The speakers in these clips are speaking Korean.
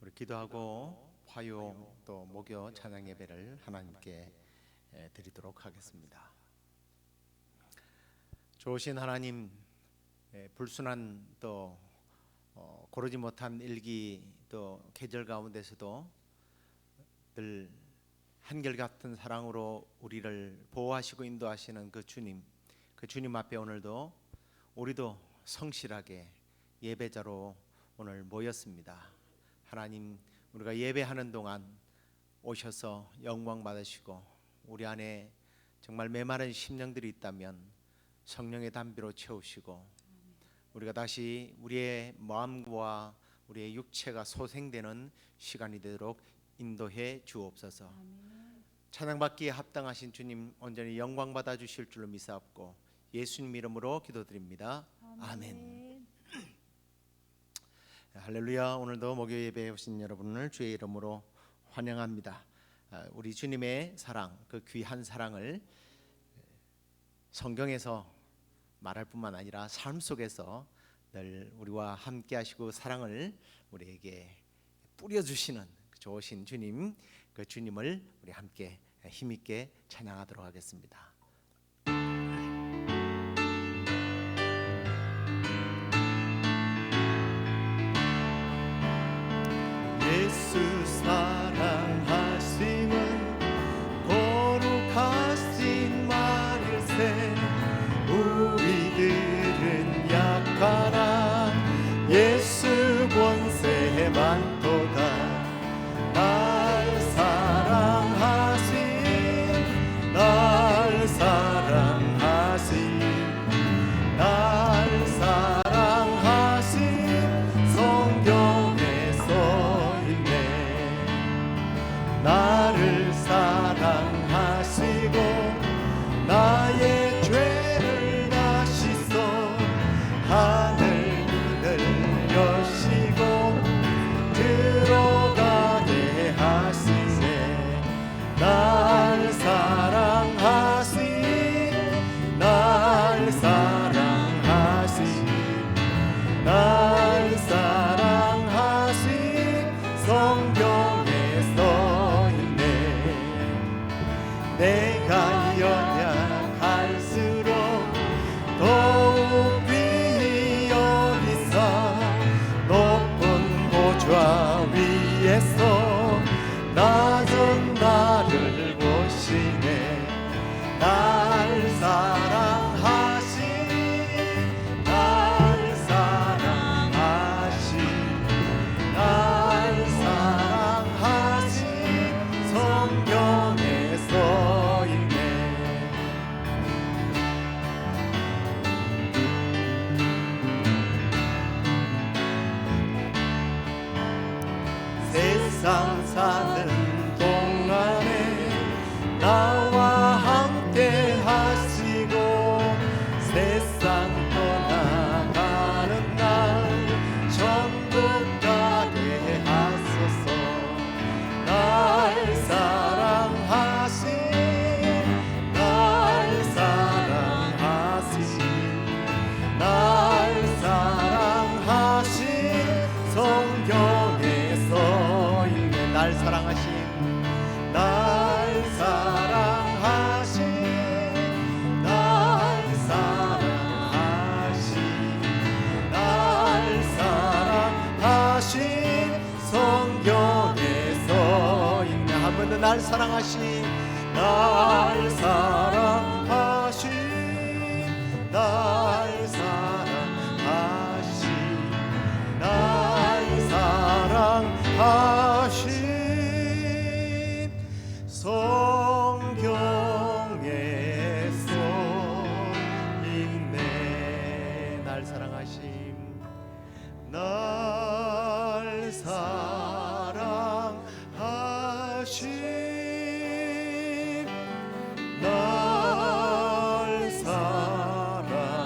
우리 기도하고 화요 또 목요 찬양 예배를 하나님께 드리도록 하겠습니다. 좋으신 하나님, 불순한 또 고르지 못한 일기 또 계절 가운데서도 늘 한결같은 사랑으로 우리를 보호하시고 인도하시는 그 주님 앞에 오늘도 우리도 성실하게 예배자로 오늘 모였습니다. 하나님, 우리가 예배하는 동안 오셔서 영광 받으시고 우리 안에 정말 메마른 심령들이 있다면 성령의 담비로 채우시고 우리가 다시 우리의 마음과 우리의 육체가 소생되는 시간이 되도록 인도해 주옵소서. 찬양받기에 합당하신 주님 온전히 영광 받아 주실 줄로 믿사옵고 예수님 이름으로 기도드립니다. 아멘. 할렐루야. 오늘도 목요 예배에 오신 여러분을 주의 이름으로 환영합니다. 우리 주님의 사랑, 그 귀한 사랑을 성경에서 말할 뿐만 아니라 삶 속에서 늘 우리와 함께 하시고 사랑을 우리에게 뿌려주시는 좋으신 주님, 그 주님을 우리 함께 힘있게 찬양하도록 하겠습니다. 예수 사랑하심은 거룩하신 말일세. 우리들은 약하나 예수 권세 많도다. 날 사랑하신 날 사랑하신 날 사랑하신 성경에 써있네. 나를 사랑하시고 나의 죄를 다 씻어 하늘 문을 여시고 들어가게 하시네. 날 사랑하신 날 사랑하신 날 사랑하신 성경에 써있네. 내가 연약할수록 더욱 귀히 여기사 높은 보좌 위에서 낮은 나를 보시네. 날 사랑하신 날 사랑하신 날 사랑하신 성경에 써있네. 세상 사는 동안에 나와 함께 하시고 세상 떠나가는 날 천국 가게 하소서. 날 사랑하신 날 사랑하신 날 사랑하신 성경에 써있네. 날 사랑하신 날 사랑하신 날 사랑하신 날 사랑하신 성경에 써있네. 한 번 더 날 사랑하신 날 사랑하신 날 사랑하신 날 사랑하신 성경에 써있네. 날 사랑하심 날 사랑하심 날 사랑하심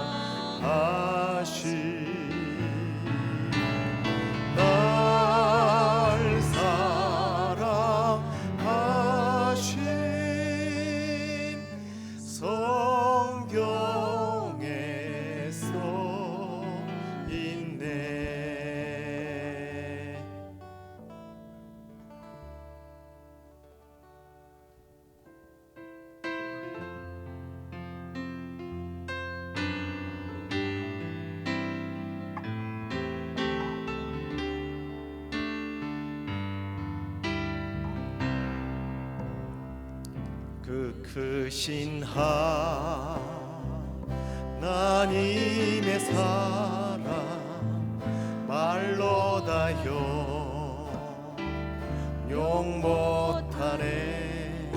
그 크신 하나님의 사랑 말로 다 형용 못하네.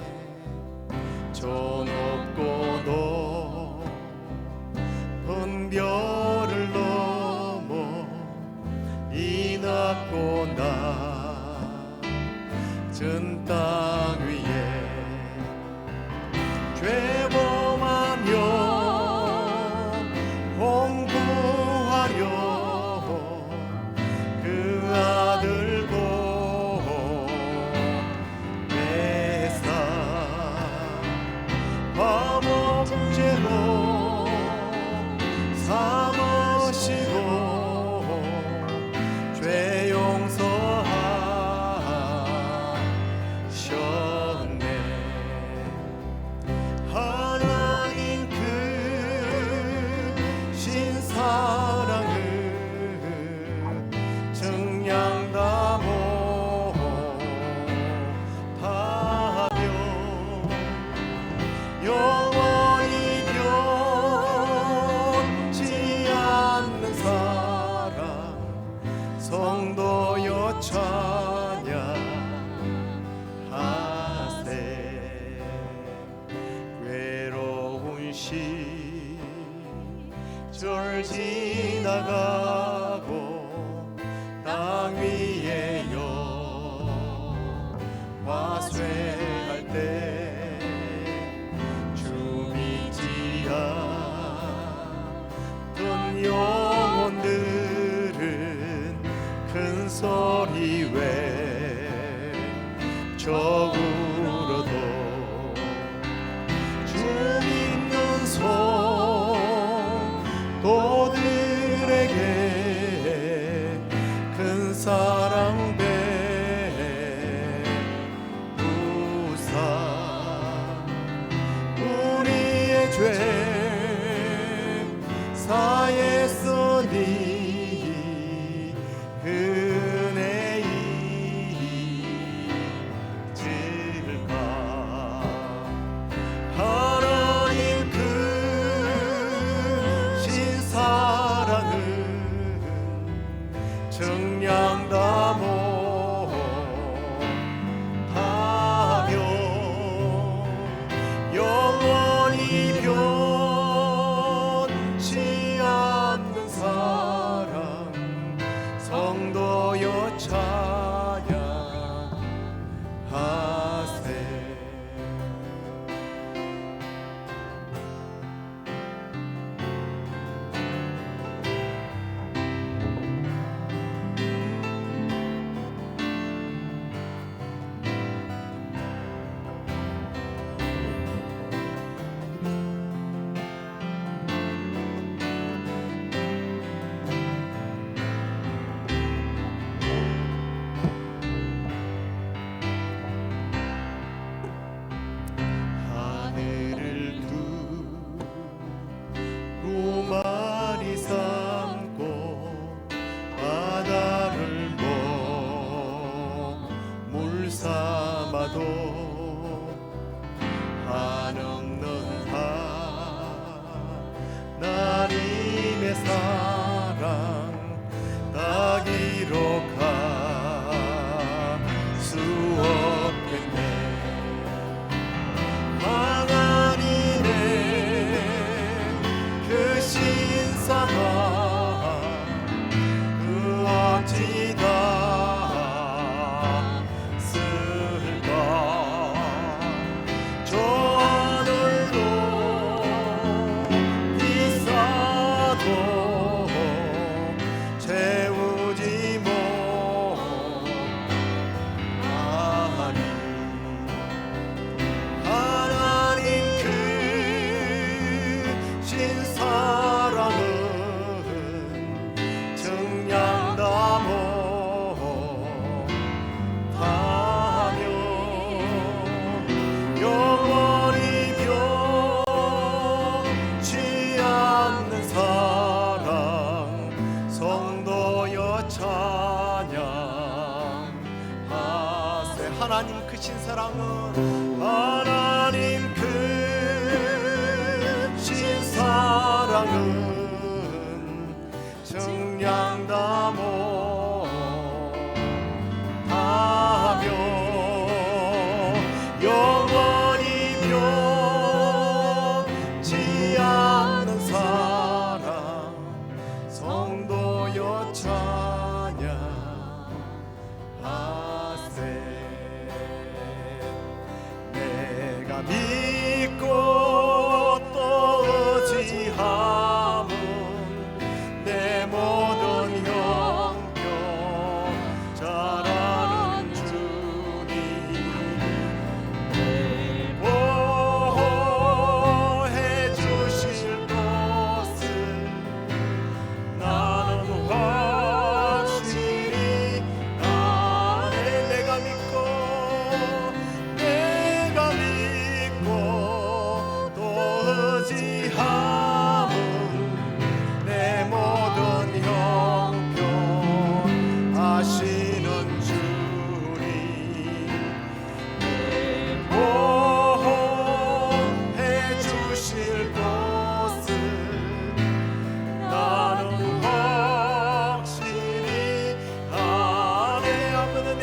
저 높고 높은 별을 넘어 이 낮고 낮은 땅 위에 죄범하며 공부하려 그 아들 보내사 화목제로 삼으시고 죄 용서하셨네. 하나님 크신 사랑을 증량 다 못하며 영원히 변치 않는 사랑 성도여 찬양하세. 외로운 시절 지나가고 땅 위에 영화 쇠할 때 주 믿지 않던 영혼들은 큰 소리 외쳐울어도 주 믿는 성도들에게 큰 사랑 베푸사 우리의 죄 사했으니 은혜 잊을까. 하나님 크신 사랑은 증량 다 못하며 영원히 변치 않는 사랑 성도여 찬양하세. 하늘을 두루 많이 삼고 바다를 물 삼아도 한없는 하나님의 사랑 다 기록할 수 없겠네. 하나님의 크신 사랑 그 어찌 닿았을까. 저 하늘도 비싸도 채우지 못하니 하나님 크신 사랑은 증량 다 못하며 영원히 변치 않는 사랑 성도여 찬양하세. 하나님 크신 사랑은 하나님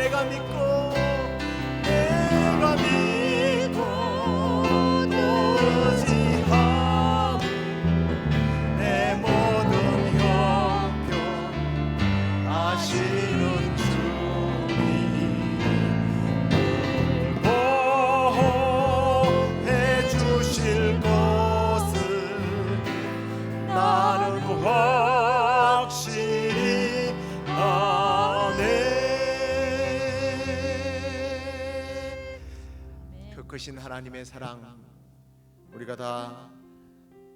내가 믿고 내가 믿고 의지함 내 모든 형편 아시는 주님 보호해 주실 것을 나는 확실히 아네. 그 크신 하나님의 사랑 우리가 다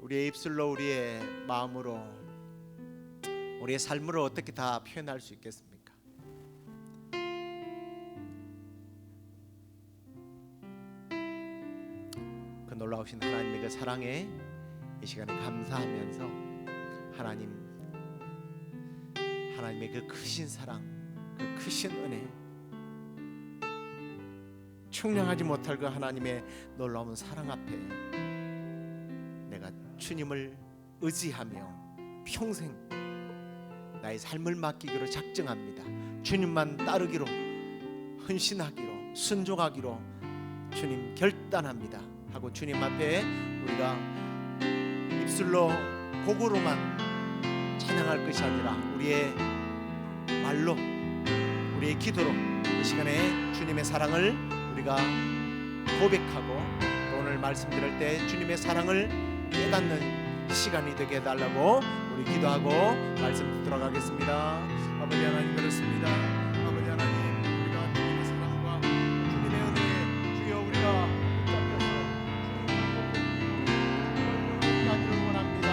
우리의 입술로 우리의 마음으로 우리의 삶으로 어떻게 다 표현할 수 있겠습니까? 그 놀라우신 하나님의 그 사랑에 이 시간에 감사하면서 하나님의 그 크신 사랑, 그 크신 은혜, 측량하지 못할 그 하나님의 놀라운 사랑 앞에 내가 주님을 의지하며 평생 나의 삶을 맡기기로 작정합니다. 주님만 따르기로, 헌신하기로, 순종하기로 주님 결단합니다 하고 주님 앞에 우리가 입술로 곡으로만 찬양할 것이 아니라 우리의 말로, 우리의 기도로 이 시간에 주님의 사랑을 우리가 고백하고 또 오늘 말씀 들을 때 주님의 사랑을 깨닫는 시간이 되게 해달라고 우리 기도하고 말씀 듣도록 하겠습니다. 아버지 하나님 그렇습니다. 아버지 하나님 우리가 주님의 사랑과 주님의 은혜에 주여 우리가 붙잡혀서 주님을 가기를 원합니다.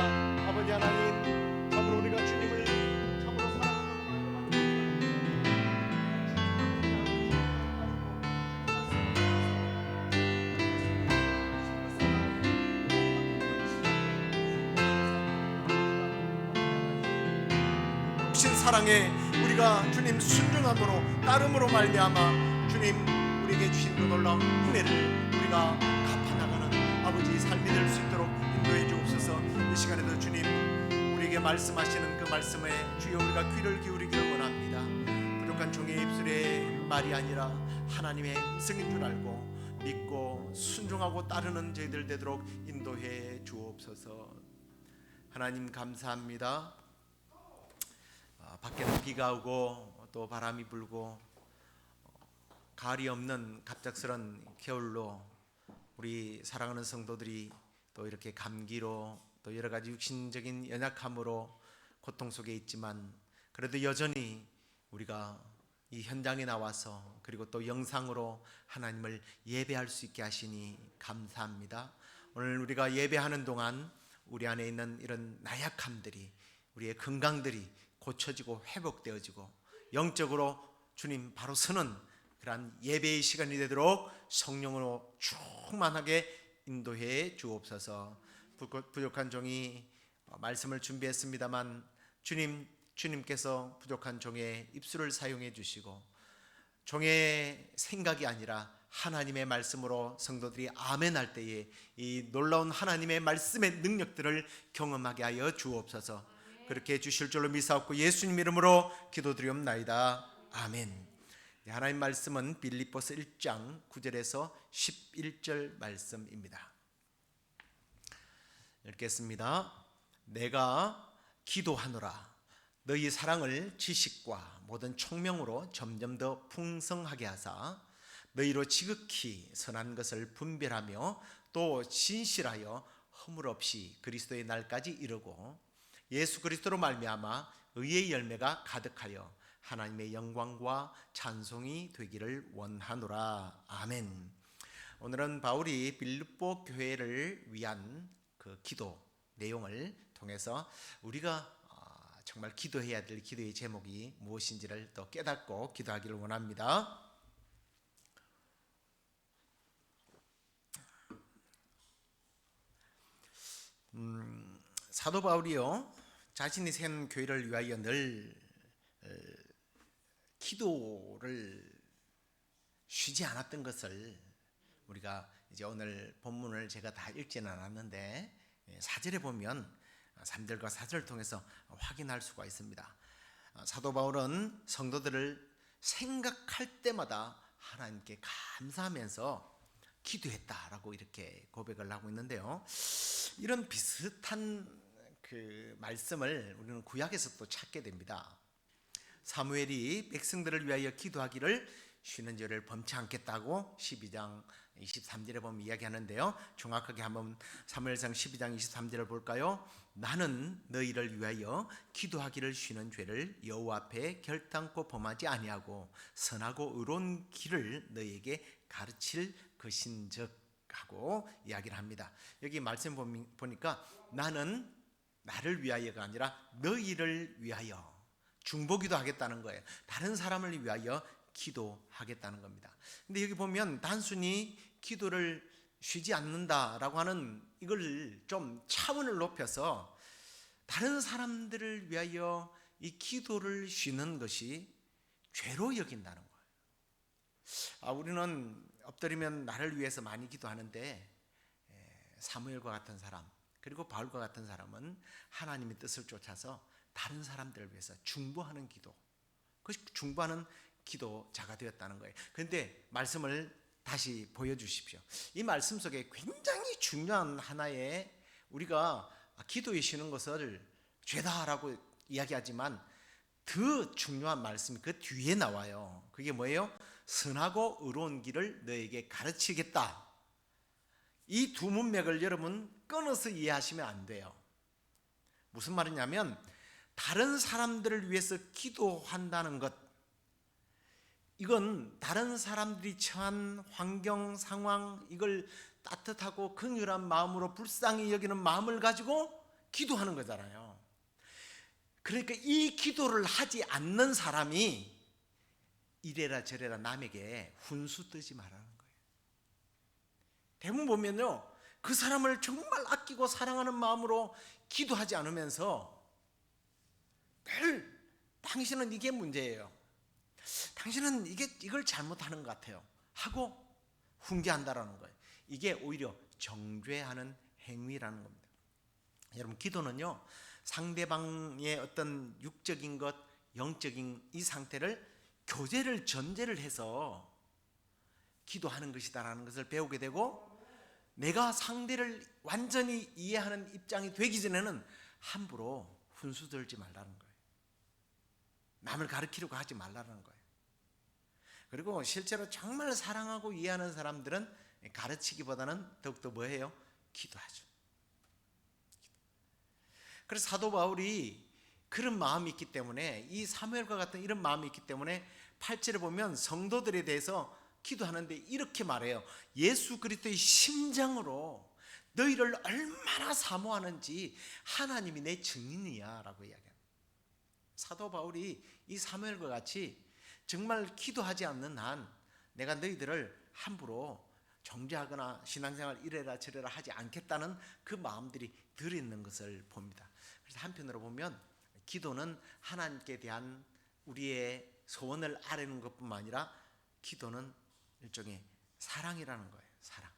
아버지 하나님 참으로 우리가 주님을 참으로 사랑해 우리가 주님 순종함으로 따름으로 말미암아 주님 우리에게 주신 그 놀라운 은혜를 우리가 갚아나가는 아버지 삶이 될 수 있도록 인도해 주옵소서. 이 시간에도 주님 우리에게 말씀하시는 그 말씀에 주여 우리가 귀를 기울이기를 원합니다. 부족한 종의 입술의 말이 아니라 하나님의 음성인 줄 알고 믿고 순종하고 따르는 저희들 되도록 인도해 주옵소서. 하나님 감사합니다. 밖에는 비가 오고 또 바람이 불고 가을이 없는 갑작스런 겨울로 우리 사랑하는 성도들이 또 이렇게 감기로 또 여러 가지 육신적인 연약함으로 고통 속에 있지만 그래도 여전히 우리가 이 현장에 나와서 그리고 또 영상으로 하나님을 예배할 수 있게 하시니 감사합니다. 오늘 우리가 예배하는 동안 우리 안에 있는 이런 나약함들이 우리의 건강들이 고쳐지고 회복되어지고 영적으로 주님 바로 서는 그러한 예배의 시간이 되도록 성령으로 충만하게 인도해 주옵소서. 부족한 종이 말씀을 준비했습니다만 주님께서 부족한 종의 입술을 사용해 주시고 종의 생각이 아니라 하나님의 말씀으로 성도들이 아멘할 때에 이 놀라운 하나님의 말씀의 능력들을 경험하게 하여 주옵소서. 그렇게 해주실 줄로 믿사옵고 예수님 이름으로 기도드리옵나이다. 아멘. 하나님 말씀은 빌립보서 1장 9절에서 11절 말씀입니다. 읽겠습니다. 내가 기도하노라 너희 사랑을 지식과 모든 총명으로 점점 더 풍성하게 하사 너희로 지극히 선한 것을 분별하며 또 진실하여 허물 없이 그리스도의 날까지 이르고 예수 그리스도로 말미암아 의의 열매가 가득하여 하나님의 영광과 찬송이 되기를 원하노라. 아멘. 오늘은 바울이 빌립보 교회를 위한 그 기도 내용을 통해서 우리가 정말 기도해야 될 기도의 제목이 무엇인지를 또 깨닫고 기도하기를 원합니다. 사도 바울이요 자신이 세운 교회를 위하여 늘 기도를 쉬지 않았던 것을 우리가 이제 오늘 본문을 제가 다 읽지는 않았는데 4절에 보면 3절과 4절을 통해서 확인할 수가 있습니다. 사도 바울은 성도들을 생각할 때마다 하나님께 감사하면서 기도했다라고 이렇게 고백을 하고 있는데요. 이런 비슷한 그 말씀을 우리는 구약에서 또 찾게 됩니다. 사무엘이 백성들을 위하여 기도하기를 쉬는 죄를 범치 않겠다고 12장 23절에 보면 이야기하는데요. 정확하게 한번 사무엘상 12장 23절을 볼까요? 나는 너희를 위하여 기도하기를 쉬는 죄를 여호와 앞에 결단코 범하지 아니하고 선하고 의로운 길을 너희에게 가르칠 것인즉 하고 이야기를 합니다. 여기 말씀 보니까 나는 나를 위하여가 아니라 너희를 위하여 중보기도 하겠다는 거예요. 다른 사람을 위하여 기도하겠다는 겁니다. 근데 여기 보면 단순히 기도를 쉬지 않는다라고 하는 이걸 좀 차원을 높여서 다른 사람들을 위하여 이 기도를 쉬는 것이 죄로 여긴다는 거예요. 우리는 엎드리면 나를 위해서 많이 기도하는데 사무엘과 같은 사람 그리고 바울과 같은 사람은 하나님의 뜻을 쫓아서 다른 사람들을 위해서 중보하는 기도, 그 중보하는 기도자가 되었다는 거예요. 그런데 말씀을 다시 보여주십시오. 이 말씀 속에 굉장히 중요한 하나의 우리가 기도에 쉬는 것을 죄다라고 이야기하지만 더 중요한 말씀이 그 뒤에 나와요. 그게 뭐예요? 선하고 의로운 길을 너에게 가르치겠다. 이 두 문맥을 여러분 끊어서 이해하시면 안 돼요. 무슨 말이냐면 다른 사람들을 위해서 기도한다는 것, 이건 다른 사람들이 처한 환경, 상황, 이걸 따뜻하고 긍휼한 마음으로 불쌍히 여기는 마음을 가지고 기도하는 거잖아요. 그러니까 이 기도를 하지 않는 사람이 이래라 저래라 남에게 훈수 뜨지 말라는 거예요. 대부분 보면요, 그 사람을 정말 아끼고 사랑하는 마음으로 기도하지 않으면서 늘 당신은 이게 문제예요, 당신은 이걸 잘못하는 것 같아요 하고 훈계한다라는 거예요. 이게 오히려 정죄하는 행위라는 겁니다. 여러분, 기도는요, 상대방의 어떤 육적인 것, 영적인 이 상태를 교제를 전제를 해서 기도하는 것이다라는 것을 배우게 되고, 내가 상대를 완전히 이해하는 입장이 되기 전에는 함부로 훈수 들지 말라는 거예요. 남을 가르치려고 하지 말라는 거예요. 그리고 실제로 정말 사랑하고 이해하는 사람들은 가르치기보다는 더욱더 뭐예요? 기도하죠. 그래서 사도 바울이 그런 마음이 있기 때문에, 이 사무엘과 같은 이런 마음이 있기 때문에 8절에 보면 성도들에 대해서 기도하는데 이렇게 말해요. 예수 그리스도의 심장으로 너희를 얼마나 사모하는지 하나님이 내 증인이야 라고 이야기합니다. 사도 바울이 이 사무엘과 같이 정말 기도하지 않는 한 내가 너희들을 함부로 정죄하거나 신앙생활 이래라 저래라 하지 않겠다는 그 마음들이 들어있는 것을 봅니다. 그래서 한편으로 보면 기도는 하나님께 대한 우리의 소원을 아뢰는 것뿐만 아니라 기도는 일종의 사랑이라는 거예요. 사랑.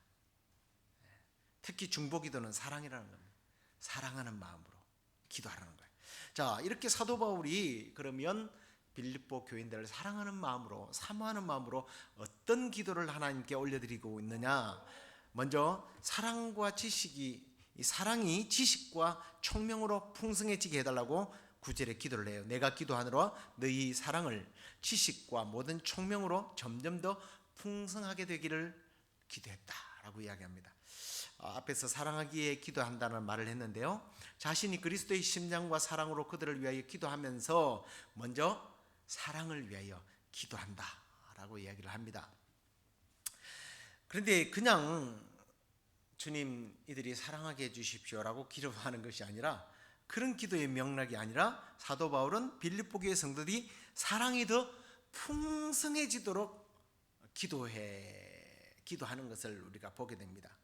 특히 중보기도는 사랑이라는 겁니다. 사랑하는 마음으로 기도하라는 거예요. 자, 이렇게 사도 바울이 그러면 빌립보 교인들을 사랑하는 마음으로, 사모하는 마음으로 어떤 기도를 하나님께 올려드리고 있느냐. 먼저 사랑과 지식이, 이 사랑이 지식과 총명으로 풍성해지게 해달라고 9절에 기도를 해요. 내가 기도하노라 너희 사랑을 지식과 모든 총명으로 점점 더 풍성하게 되기를 기도했다라고 이야기합니다. 앞에서 사랑하기에 기도한다는 말을 했는데요, 자신이 그리스도의 심장과 사랑으로 그들을 위하여 기도하면서 먼저 사랑을 위하여 기도한다라고 이야기를 합니다. 그런데 그냥 주님 이들이 사랑하게 해주십시오라고 기도하는 것이 아니라, 그런 기도의 맥락이 아니라 사도 바울은 빌립보 교회 성도들이 사랑이 더 풍성해지도록 기도하는 것을 우리가 보게 됩니다.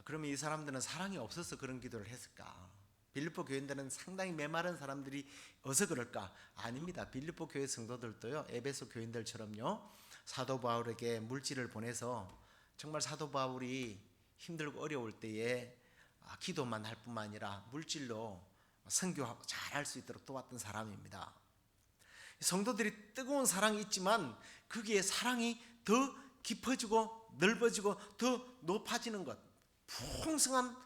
그러면 이 사람들은 사랑이 없어서 그런 기도를 했을까? 빌립보 교인들은 상당히 메마른 사람들이 어서 그럴까? 아닙니다. 빌립보 교회 성도들도요, 에베소 교인들처럼요, 사도 바울에게 물질을 보내서 정말 사도 바울이 힘들고 어려울 때에 기도만 할 뿐만 아니라 물질로 선교 잘할 수 있도록 도왔던 사람입니다. 성도들이 뜨거운 사랑이 있지만 거기에 사랑이 더 깊어지고 넓어지고 더 높아지는 것, 풍성한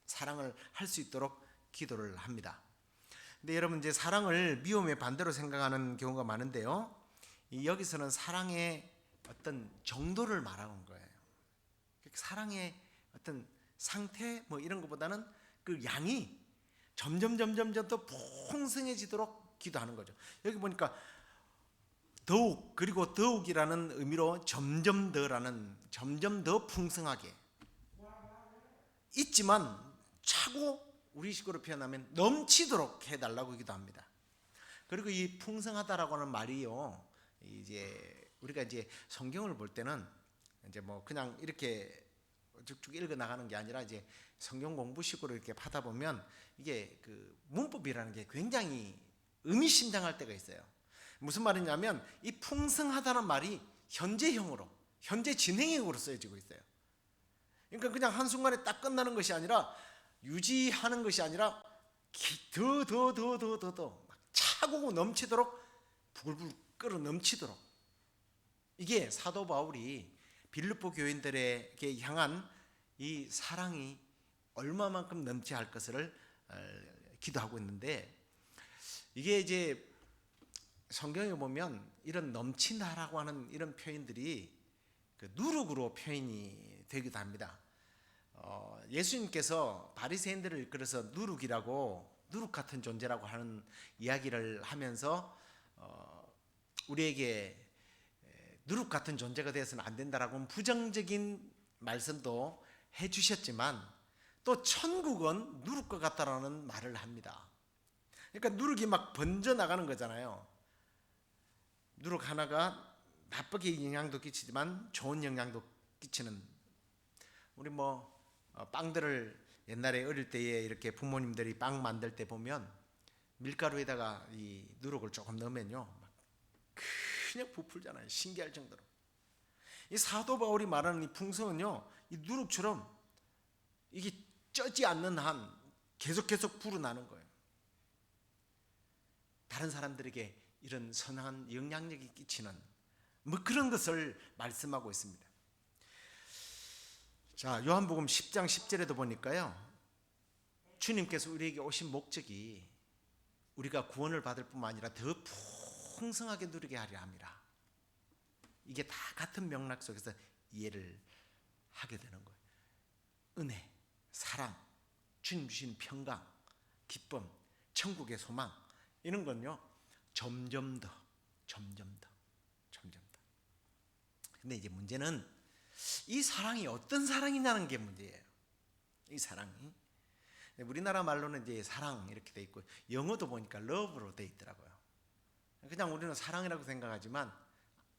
사랑을 할 수 있도록 기도를 합니다. 근데 여러분, 이제 사랑을 미움의 반대로 생각하는 경우가 많은데요, 여기서는 사랑의 어떤 정도를 말하는 거예요. 사랑의 어떤 상태 뭐 이런 것보다는 그 양이 점점 더 풍성해지도록 기도하는 거죠. 여기 보니까 더욱, 그리고 더욱이라는 의미로 점점 더라는, 점점 더 풍성하게 있지만 차고, 우리식으로 표현하면 넘치도록 해달라고 기도합니다. 그리고 이 풍성하다라고 하는 말이요, 이제 우리가 이제 성경을 볼 때는 이제 뭐 그냥 이렇게 쭉쭉 읽어 나가는 게 아니라 이제 성경 공부식으로 이렇게 하다 보면 이게 그 문법이라는 게 굉장히 의미심장할 때가 있어요. 무슨 말이냐면 이 풍성하다는 말이 현재형으로, 현재 진행형으로 쓰여지고 있어요. 그러니까 그냥 한순간에 딱 끝나는 것이 아니라, 유지하는 것이 아니라 더 차고 넘치도록, 부글부글 끓어 넘치도록. 이게 사도 바울이 빌립보 교인들에게 향한 이 사랑이 얼마만큼 넘쳐야 할 것을 기도하고 있는데, 이게 이제 성경에 보면 이런 넘친다라고 하는 이런 표현들이 그 누룩으로 표현이 되기도 합니다. 예수님께서 바리새인들을 이끌어서 누룩이라고, 누룩 같은 존재라고 하는 이야기를 하면서 우리에게 누룩 같은 존재가 되어서는 안 된다라고 부정적인 말씀도 해주셨지만, 또 천국은 누룩과 같다라는 말을 합니다. 그러니까 누룩이 막 번져 나가는 거잖아요. 누룩 하나가 나쁘게 영향도 끼치지만 좋은 영향도 끼치는, 우리 뭐 빵들을 옛날에 어릴 때에 이렇게 부모님들이 빵 만들 때 보면 밀가루에다가 이 누룩을 조금 넣으면요, 막 그냥 부풀잖아요. 신기할 정도로. 이 사도 바울이 말하는 이 풍성은요, 이 누룩처럼 이게 쪄지 않는 한 계속 불어나는 거예요. 다른 사람들에게 이런 선한 영향력이 끼치는 뭐 그런 것을 말씀하고 있습니다. 자, 요한복음 10장 10절에도 보니까요, 주님께서 우리에게 오신 목적이 우리가 구원을 받을 뿐만 아니라 더 풍성하게 누리게 하려 함이라. 이게 다 같은 맥락 속에서 이해를 하게 되는 거예요. 은혜, 사랑, 주님 주신 평강, 기쁨, 천국의 소망, 이런 건요 점점 더. 근데 이제 문제는 이 사랑이 어떤 사랑이냐는 게 문제예요. 이 사랑이, 우리나라 말로는 이제 사랑 이렇게 돼 있고, 영어도 보니까 love로 돼 있더라고요. 그냥 우리는 사랑이라고 생각하지만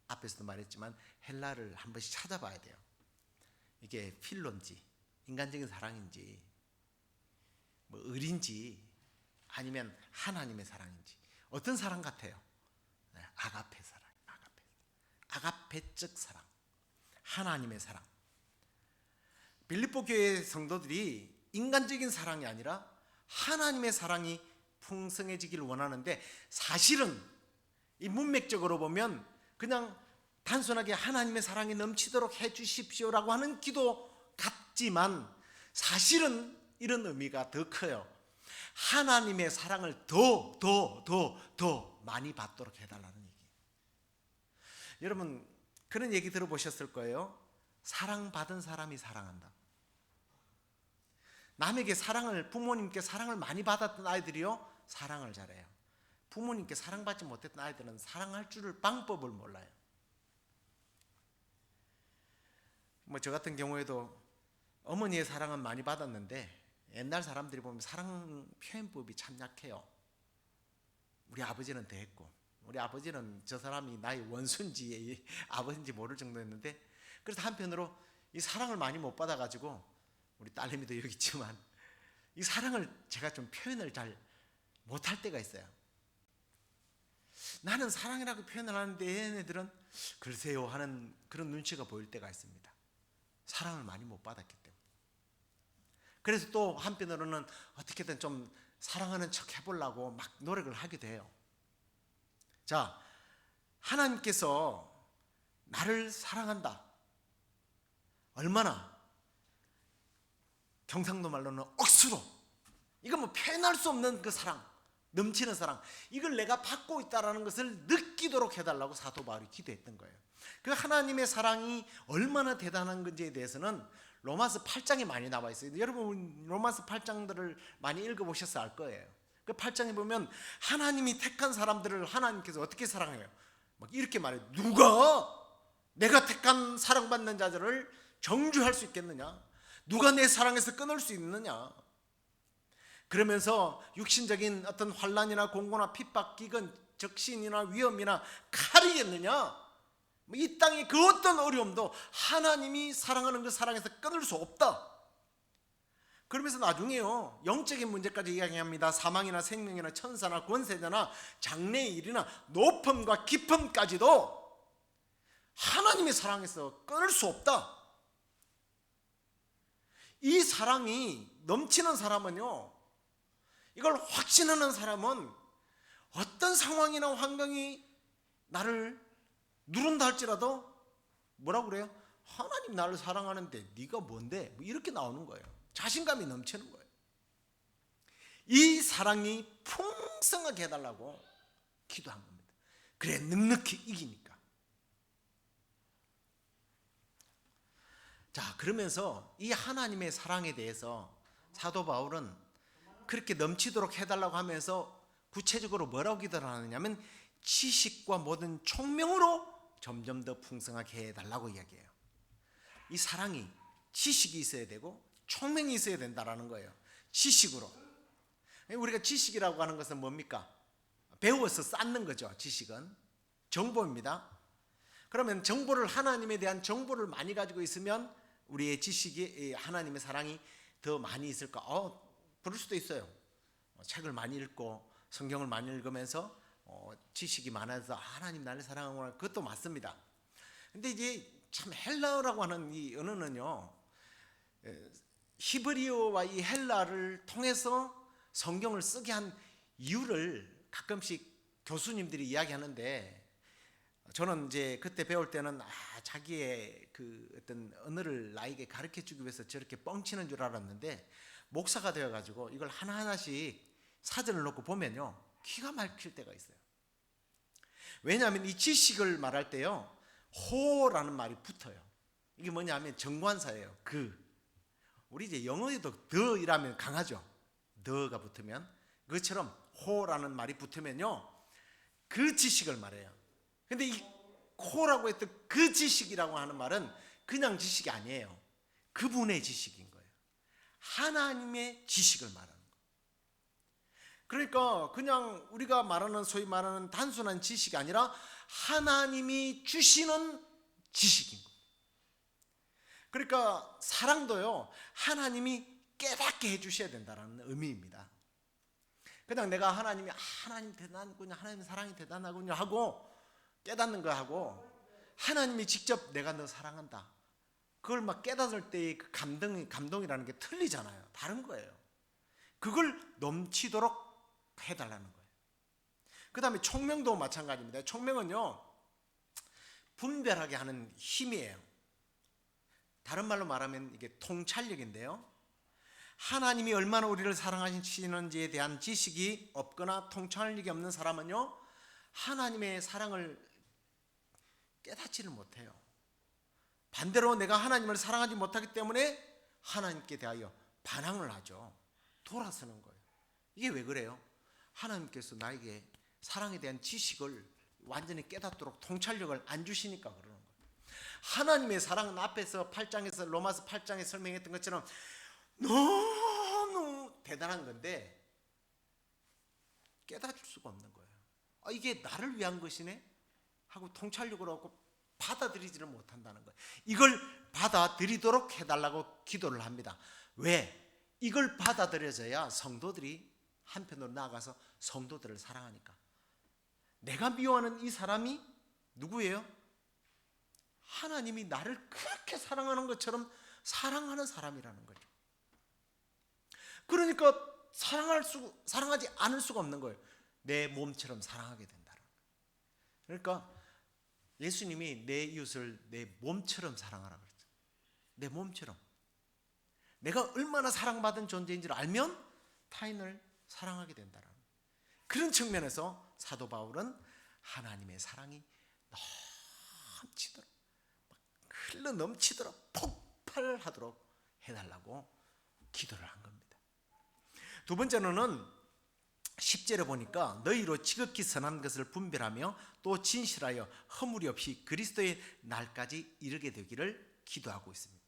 앞에서도 말했지만 헬라를 한 번씩 찾아봐야 돼요. 이게 필로인지 인간적인 사랑인지, 뭐 을인지, 아니면 하나님의 사랑인지, 어떤 사랑 같아요? 아가페 사랑, 아가페적 사랑, 하나님의 사랑. 빌립보 교회 성도들이 인간적인 사랑이 아니라 하나님의 사랑이 풍성해지기를 원하는데, 사실은 이 문맥적으로 보면 그냥 단순하게 하나님의 사랑이 넘치도록 해주십시오라고 하는 기도 같지만, 사실은 이런 의미가 더 커요. 하나님의 사랑을 더 많이 받도록 해달라는 얘기예요. 여러분, 그런 얘기 들어보셨을 거예요. 사랑받은 사람이 사랑한다. 남에게 사랑을, 부모님께 사랑을 많이 받았던 아이들이요, 사랑을 잘해요. 부모님께 사랑받지 못했던 아이들은 사랑할 줄을 방법을 몰라요. 뭐 저 같은 경우에도 어머니의 사랑은 많이 받았는데, 옛날 사람들이 보면 사랑 표현법이 참 약해요. 우리 아버지는 대했고, 우리 아버지는 저 사람이 나의 원수인지 아버지인지 모를 정도였는데, 그래서 한편으로 이 사랑을 많이 못 받아가지고, 우리 딸내미도 여기 있지만 이 사랑을 제가 좀 표현을 잘 못할 때가 있어요. 나는 사랑이라고 표현을 하는데 얘네들은 글쎄요 하는 그런 눈치가 보일 때가 있습니다. 사랑을 많이 못 받았기 때문에. 그래서 또 한편으로는 어떻게든 좀 사랑하는 척 해보려고 막 노력을 하게 돼요. 자, 하나님께서 나를 사랑한다. 얼마나? 경상도 말로는 억수로. 이건 뭐 표현할 수 없는 그 사랑, 넘치는 사랑. 이걸 내가 받고 있다는 것을 느끼도록 해달라고 사도 바울이 기도했던 거예요. 그 하나님의 사랑이 얼마나 대단한 건지에 대해서는 로마서 8장에 많이 나와 있어요. 여러분 로마서 8장들을 많이 읽어보셔서 알 거예요. 그 8장에 보면 하나님이 택한 사람들을 하나님께서 어떻게 사랑해요? 막 이렇게 말해요. 누가 내가 택한 사랑받는 자들을 정죄할 수 있겠느냐? 누가 내 사랑에서 끊을 수 있느냐? 그러면서 육신적인 어떤 환난이나 공고나 핍박, 기근, 적신이나 위험이나 칼이겠느냐? 이 땅의 그 어떤 어려움도 하나님이 사랑하는 그 사랑에서 끊을 수 없다. 그러면서 나중에요, 영적인 문제까지 이야기합니다. 사망이나 생명이나 천사나 권세자나 장래의 일이나 높음과 깊음까지도 하나님의 사랑에서 끊을 수 없다. 이 사랑이 넘치는 사람은요, 이걸 확신하는 사람은 어떤 상황이나 환경이 나를 누른다 할지라도 뭐라고 그래요? 하나님 나를 사랑하는데 네가 뭔데? 뭐 이렇게 나오는 거예요. 자신감이 넘치는 거예요. 이 사랑이 풍성하게 해달라고 기도한 겁니다. 그래 넉넉히 이기니까. 자, 그러면서 이 하나님의 사랑에 대해서 사도 바울은 그렇게 넘치도록 해달라고 하면서 구체적으로 뭐라고 기도를 하느냐면 지식과 모든 총명으로 점점 더 풍성하게 해달라고 이야기해요. 이 사랑이 지식이 있어야 되고 총명이 있어야 된다라는 거예요. 지식으로. 우리가 지식이라고 하는 것은 뭡니까? 배워서 쌓는 거죠. 지식은 정보입니다. 그러면 정보를, 하나님에 대한 정보를 많이 가지고 있으면 우리의 지식이, 하나님의 사랑이 더 많이 있을까? 그럴 수도 있어요. 책을 많이 읽고 성경을 많이 읽으면서 지식이 많아서 하나님 나를 사랑하구나, 그것도 맞습니다. 근데 이제 참 헬라어라고 하는 이 언어는요, 히브리어와 이 헬라를 통해서 성경을 쓰게 한 이유를 가끔씩 교수님들이 이야기하는데, 저는 이제 그때 배울 때는 자기의 그 어떤 언어를 나에게 가르쳐 주기 위해서 저렇게 뻥치는 줄 알았는데, 목사가 되어 가지고 이걸 하나하나씩 사전을 놓고 보면요, 기가 막힐 때가 있어요. 왜냐하면 이 지식을 말할 때요, 호라는 말이 붙어요. 이게 뭐냐면 정관사예요. 우리 이제 영어에도 더이라면 강하죠. 더가 붙으면. 그것처럼 호라는 말이 붙으면요, 그 지식을 말해요. 근데 이 호라고 했던 그 지식이라고 하는 말은 그냥 지식이 아니에요. 그분의 지식인 거예요. 하나님의 지식을 말하는 거예요. 그러니까 그냥 우리가 말하는, 소위 말하는 단순한 지식이 아니라 하나님이 주시는 지식인 거예요. 그러니까 사랑도요, 하나님이 깨닫게 해주셔야 된다는 의미입니다. 그냥 내가 하나님 대단하군요, 하나님 사랑이 대단하군요 하고 깨닫는 거하고, 하나님이 직접 내가 너 사랑한다, 그걸 막 깨닫을 때의 그 감동이라는 게 틀리잖아요. 다른 거예요. 그걸 넘치도록 해달라는 거예요. 그 다음에 총명도 마찬가지입니다. 총명은요, 분별하게 하는 힘이에요. 다른 말로 말하면 이게 통찰력인데요, 하나님이 얼마나 우리를 사랑하시는지에 대한 지식이 없거나 통찰력이 없는 사람은요, 하나님의 사랑을 깨닫지를 못해요. 반대로 내가 하나님을 사랑하지 못하기 때문에 하나님께 대하여 반항을 하죠. 돌아서는 거예요. 이게 왜 그래요? 하나님께서 나에게 사랑에 대한 지식을 완전히 깨닫도록 통찰력을 안 주시니까 그러는 거예요. 하나님의 사랑은 앞에서 8장에서, 로마서 8장에 설명했던 것처럼 너무 대단한 건데 깨닫을 수가 없는 거예요. 이게 나를 위한 것이네 하고 통찰력을 얻고 받아들이지를 못한다는 거예요. 이걸 받아들이도록 해달라고 기도를 합니다. 왜? 이걸 받아들여져야 성도들이 한편으로 나아가서 성도들을 사랑하니까. 내가 미워하는 이 사람이 누구예요? 하나님이 나를 그렇게 사랑하는 것처럼 사랑하는 사람이라는 거죠. 그러니까 사랑하지 않을 수가 없는 거예요. 내 몸처럼 사랑하게 된다는 거예요. 그러니까 예수님이 내 이웃을 내 몸처럼 사랑하라 그랬죠. 내 몸처럼. 내가 얼마나 사랑받은 존재인지를 알면 타인을 사랑하게 된다는 그런 측면에서 사도 바울은 하나님의 사랑이 넘치도록, 흘러 넘치도록, 폭발하도록 해달라고 기도를 한 겁니다. 두 번째로는 10절에 보니까 너희로 지극히 선한 것을 분별하며 또 진실하여 허물이 없이 그리스도의 날까지 이르게 되기를 기도하고 있습니다.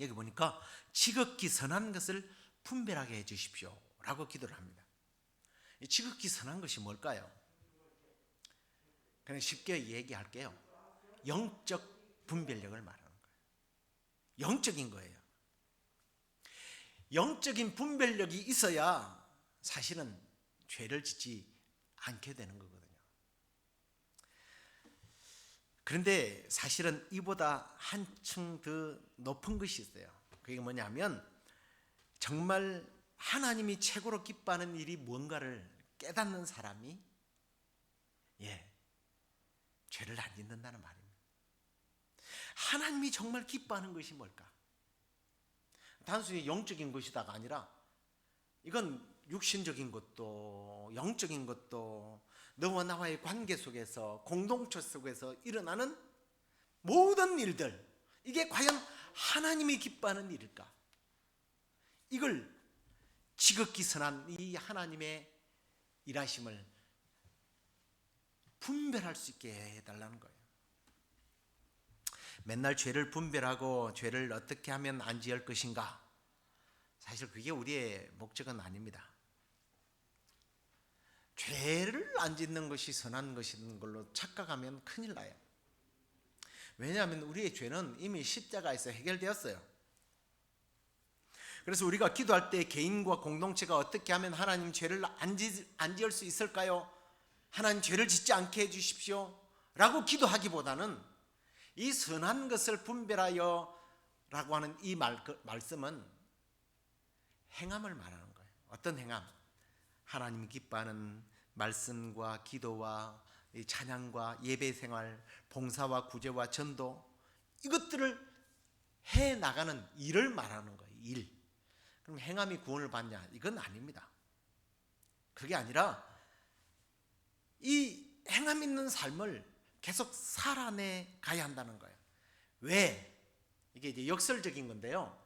여기 보니까 지극히 선한 것을 분별하게 해 주십시오 라고 기도를 합니다. 이 지극히 선한 것이 뭘까요? 그냥 쉽게 얘기할게요. 영적 분별력을 말하는 거예요. 영적인 거예요. 영적인 분별력이 있어야 사실은 죄를 짓지 않게 되는 거거든요. 그런데 사실은 이보다 한층 더 높은 것이 있어요. 그게 뭐냐면 정말 하나님이 최고로 기뻐하는 일이 뭔가를 깨닫는 사람이 죄를 안 짓는다는 말입니다. 하나님이 정말 기뻐하는 것이 뭘까? 단순히 영적인 것이다가 아니라 이건 육신적인 것도 영적인 것도 너와 나와의 관계 속에서 공동체 속에서 일어나는 모든 일들, 이게 과연 하나님이 기뻐하는 일일까? 이걸 지극히 선한 이 하나님의 일하심을 분별할 수 있게 해달라는 거예요. 맨날 죄를 분별하고 죄를 어떻게 하면 안 지을 것인가, 사실 그게 우리의 목적은 아닙니다. 죄를 안 짓는 것이 선한 것인 걸로 착각하면 큰일 나요. 왜냐하면 우리의 죄는 이미 십자가에서 해결되었어요. 그래서 우리가 기도할 때 개인과 공동체가 어떻게 하면 하나님 죄를 안 지을 수 있을까요? 하나님 죄를 짓지 않게 해주십시오 라고 기도하기보다는 이 선한 것을 분별하여 라고 하는 이 말씀은 행함을 말하는 거예요. 어떤 행함? 하나님이 기뻐하는 말씀과 기도와 찬양과 예배 생활, 봉사와 구제와 전도, 이것들을 해 나가는 일을 말하는 거예요. 일. 그럼 행함이 구원을 받냐? 이건 아닙니다. 그게 아니라 이 행함 있는 삶을 계속 살아내 가야 한다는 거예요. 왜? 이게 이제 역설적인 건데요.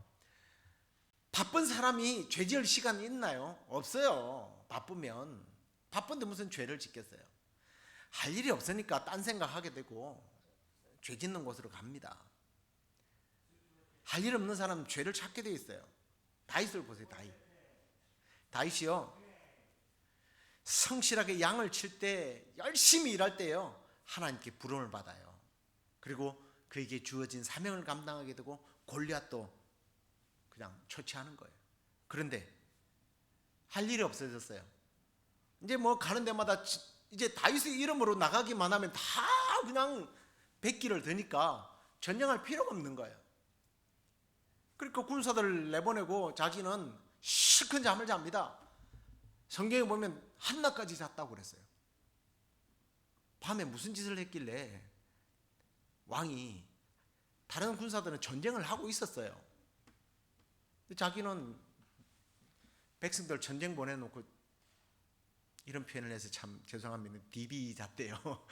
바쁜 사람이 죄 지을 시간이 있나요? 없어요. 바쁜데 무슨 죄를 짓겠어요? 할 일이 없으니까 딴 생각하게 되고 죄 짓는 곳으로 갑니다. 할 일 없는 사람은 죄를 찾게 돼 있어요. 다윗을 보세요. 다윗이요, 성실하게 양을 칠 때, 열심히 일할 때요, 하나님께 부름을 받아요. 그리고 그에게 주어진 사명을 감당하게 되고 골리앗도 그냥 처치하는 거예요. 그런데 할 일이 없어졌어요. 이제 뭐 가는 데마다 이제 다윗의 이름으로 나가기만 하면 다 그냥 백기를 드니까 전쟁할 필요가 없는 거예요. 그러니까 군사들을 내보내고 자기는 실컷 잠을 잡니다. 성경에 보면 한낮까지 잤다고 그랬어요. 밤에 무슨 짓을 했길래 왕이, 다른 군사들은 전쟁을 하고 있었어요. 자기는 백성들 전쟁 보내놓고, 이런 표현을 해서 참 죄송합니다, 디비 잤대요.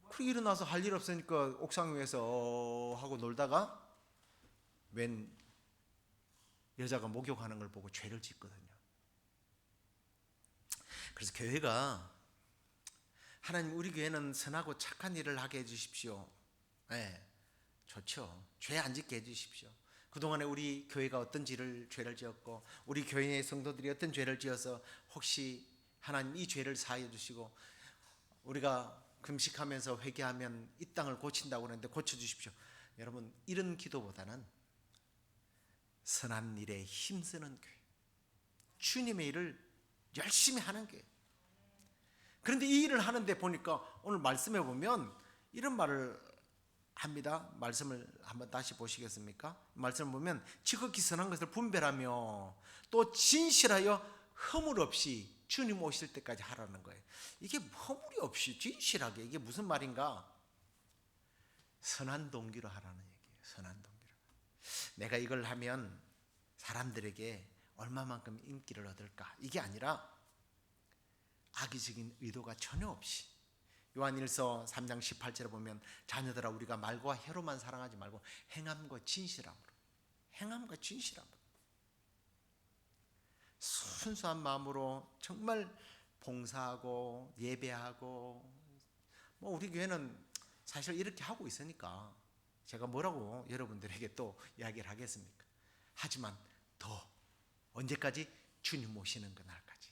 그리고 일어나서 할 일 없으니까 옥상 위에서 하고 놀다가 웬 여자가 목욕하는 걸 보고 죄를 짓거든요. 그래서 교회가, 하나님 우리 교회는 선하고 착한 일을 하게 해주십시오. 좋죠. 죄 안 짓게 해주십시오. 그동안에 우리 교회가 어떤 죄를 지었고, 우리 교회의 성도들이 어떤 죄를 지어서 혹시 하나님 이 죄를 사하여 주시고, 우리가 금식하면서 회개하면 이 땅을 고친다고 그러는데 고쳐주십시오. 여러분, 이런 기도보다는 선한 일에 힘쓰는 교회, 주님의 일을 열심히 하는 교회. 그런데 이 일을 하는데 보니까 오늘 말씀에 보면 이런 말을 합니다. 말씀을 한번 다시 보시겠습니까? 말씀을 보면 지극히 선한 것을 분별하며 또 진실하여 허물 없이 주님 오실 때까지 하라는 거예요. 이게 허물이 없이 진실하게, 이게 무슨 말인가? 선한 동기로 하라는 얘기예요. 선한 동기로. 내가 이걸 하면 사람들에게 얼마만큼 인기를 얻을까? 이게 아니라 악의적인 의도가 전혀 없이, 요한일서 3장 18절에 보면 자녀들아 우리가 말과 혀로만 사랑하지 말고 행함과 진실함으로, 행함과 진실함으로 순수한 마음으로 정말 봉사하고 예배하고, 뭐 우리 교회는 사실 이렇게 하고 있으니까 제가 뭐라고 여러분들에게 또 이야기를 하겠습니까? 하지만 더 언제까지? 주님 오시는 그날까지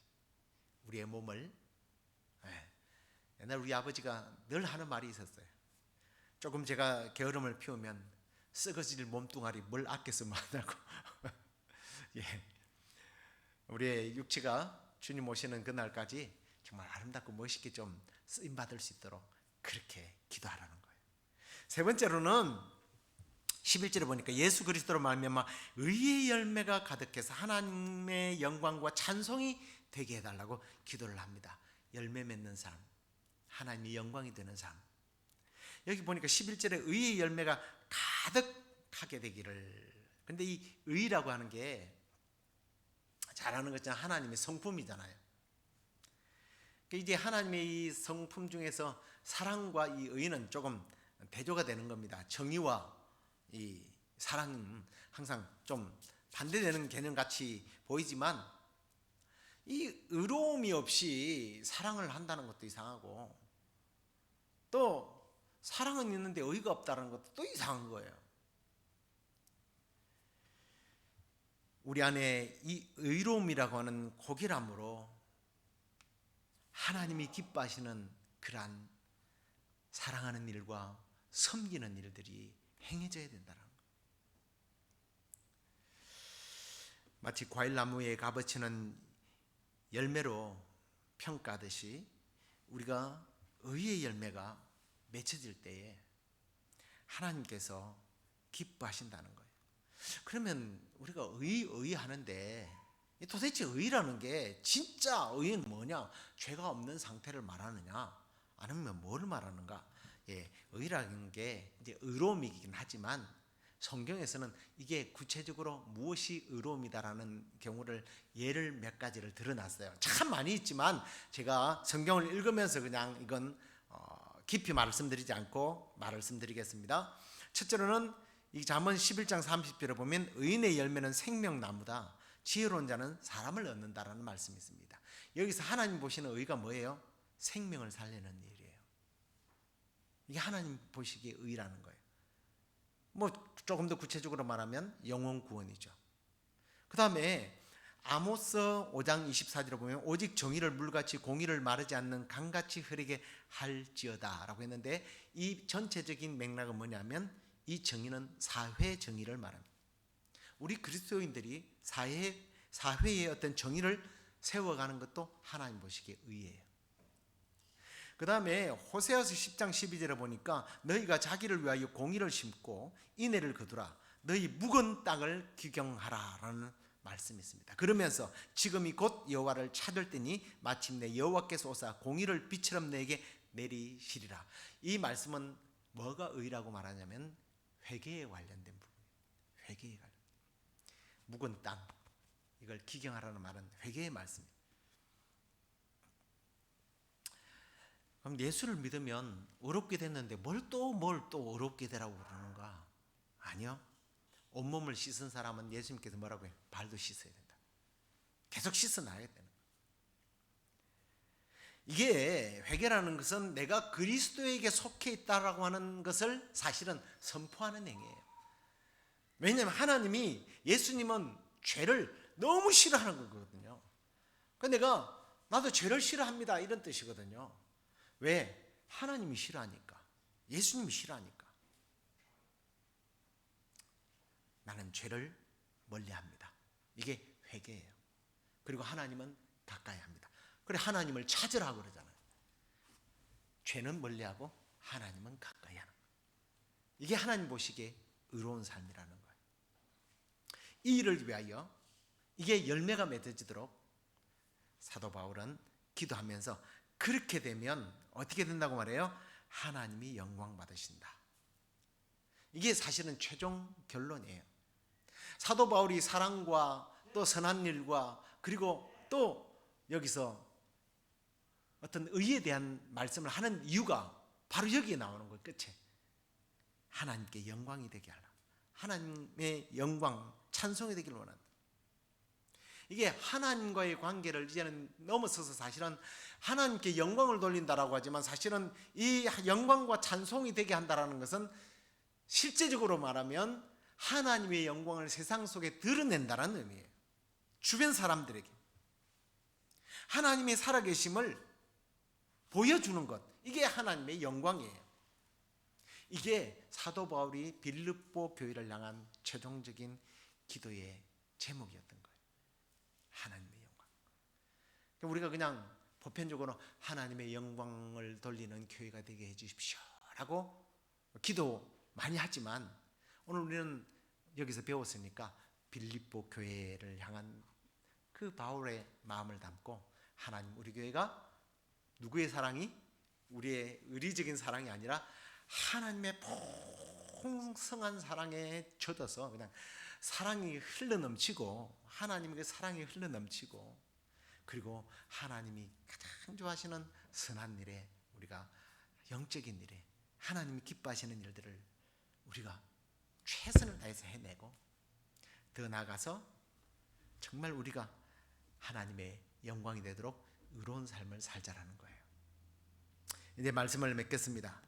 우리의 몸을, 옛날 우리 아버지가 늘 하는 말이 있었어요. 조금 제가 게으름을 피우면 썩어질 몸뚱아리 뭘 아껴 쓰면 하냐고. 예. 우리의 육체가 주님 오시는 그날까지 정말 아름답고 멋있게 좀 쓰임 받을 수 있도록 그렇게 기도하라는 거예요. 세 번째로는 11절에 보니까 예수 그리스도로 말미암아 의의 열매가 가득해서 하나님의 영광과 찬송이 되게 해달라고 기도를 합니다. 열매 맺는 삶, 하나님의 영광이 되는 삶. 여기 보니까 11절에 의의 열매가 가득하게 되기를. 근데 이 의라고 하는 게 잘 아는 것처럼 하나님의 성품이잖아요. 이제 하나님의 이 성품 중에서 사랑과 이 의는 조금 대조가 되는 겁니다. 정의와 이 사랑은 항상 좀 반대되는 개념 같이 보이지만, 이 의로움이 없이 사랑을 한다는 것도 이상하고, 또 사랑은 있는데 의가 없다는 것도 또 이상한 거예요. 우리 안에 이 의로움이라고 하는 고결함으로 하나님이 기뻐하시는 그러한 사랑하는 일과 섬기는 일들이 행해져야 된다는 것. 마치 과일나무에 값어치는 열매로 평가하듯이 우리가 의의 열매가 맺혀질 때에 하나님께서 기뻐하신다는 거예요. 그러면 우리가 의하는데 도대체 의라는 게 진짜 의는 뭐냐? 죄가 없는 상태를 말하느냐? 아니면 뭐를 말하는가? 의라는 게 이제 의로움이긴 하지만 성경에서는 이게 구체적으로 무엇이 의로움이다라는 경우를 예를 몇 가지를 들어놨어요. 참 많이 있지만 제가 성경을 읽으면서 그냥 이건 깊이 말씀드리지 않고 말씀드리겠습니다. 첫째로는 이 잠언 11장 30절에 보면 의인의 열매는 생명나무다. 지혜로운 자는 사람을 얻는다라는 말씀이 있습니다. 여기서 하나님 보시는 의가 뭐예요? 생명을 살리는 일이에요. 이게 하나님 보시기에 의라는 거예요. 뭐 조금 더 구체적으로 말하면 영혼 구원이죠. 그 다음에 아모스 5장 24절에 보면 오직 정의를 물같이 공의를 마르지 않는 강같이 흐르게 할지어다 라고 했는데, 이 전체적인 맥락은 뭐냐면 이 정의는 사회 정의를 말합니다. 우리 그리스도인들이 사회의 어떤 정의를 세워가는 것도 하나님 보시기에 의예요. 그 다음에 호세아서 10장 12절에 보니까 너희가 자기를 위하여 공의를 심고 인애를 거두라. 너희 묵은 땅을 규경하라 라는 말씀이 있습니다. 그러면서 지금이 곧 여호와를 찾을 때니 마침내 여호와께서 오사 공의를 빛처럼 내게 내리시리라. 이 말씀은 뭐가 의라고 말하냐면 회개에 관련된 부분이에요. 회개에 관련. 묵은 땅, 이걸 기경하라는 말은 회개의 말씀이에요. 그럼 예수를 믿으면 어렵게 됐는데 뭘 또 어렵게 되라고 그러는가? 아니요. 온몸을 씻은 사람은 예수님께서 뭐라고 해요? 발도 씻어야 된다. 계속 씻어놔야 되는 거예요. 이게 회개라는 것은 내가 그리스도에게 속해 있다라고 하는 것을 사실은 선포하는 행위예요. 왜냐하면 하나님이, 예수님은 죄를 너무 싫어하는 거거든요. 그러니까 나도 죄를 싫어합니다 이런 뜻이거든요. 왜? 하나님이 싫어하니까, 예수님이 싫어하니까. 나는 죄를 멀리합니다. 이게 회개예요. 그리고 하나님은 가까이 합니다. 그래, 하나님을 찾으라고 그러잖아요. 죄는 멀리하고 하나님은 가까이 하는 거예요. 이게 하나님 보시기에 의로운 삶이라는 거예요. 이 일을 위하여 이게 열매가 맺어지도록 사도 바울은 기도하면서 그렇게 되면 어떻게 된다고 말해요? 하나님이 영광 받으신다. 이게 사실은 최종 결론이에요. 사도 바울이 사랑과 또 선한 일과 그리고 또 여기서 어떤 의에 대한 말씀을 하는 이유가 바로 여기에 나오는 거예요. 끝에 하나님께 영광이 되게 하라. 하나님의 영광, 찬송이 되기를 원한다. 이게 하나님과의 관계를 이제는 넘어서서 사실은 하나님께 영광을 돌린다라고 하지만 사실은 이 영광과 찬송이 되게 한다라는 것은 실제적으로 말하면 하나님의 영광을 세상 속에 드러낸다는 의미예요. 주변 사람들에게 하나님의 살아계심을 보여주는 것, 이게 하나님의 영광이에요. 이게 사도 바울이 빌립보 교회를 향한 최종적인 기도의 제목이었던 거예요. 하나님의 영광. 우리가 그냥 보편적으로 하나님의 영광을 돌리는 교회가 되게 해주십시오 라고 기도 많이 하지만 오늘 우리는 여기서 배웠으니까 빌립보 교회를 향한 그 바울의 마음을 담고 하나님, 우리 교회가 누구의 사랑이? 우리의 의리적인 사랑이 아니라 하나님의 풍성한 사랑에 젖어서 그냥 사랑이 흘러넘치고 하나님의 사랑이 흘러넘치고 그리고 하나님이 가장 좋아하시는 선한 일에 우리가 영적인 일에 하나님이 기뻐하시는 일들을 우리가 최선을 다해서 해내고 더 나아가서 정말 우리가 하나님의 영광이 되도록 의로운 삶을 살자라는 거예요. 이제 말씀을 맺겠습니다.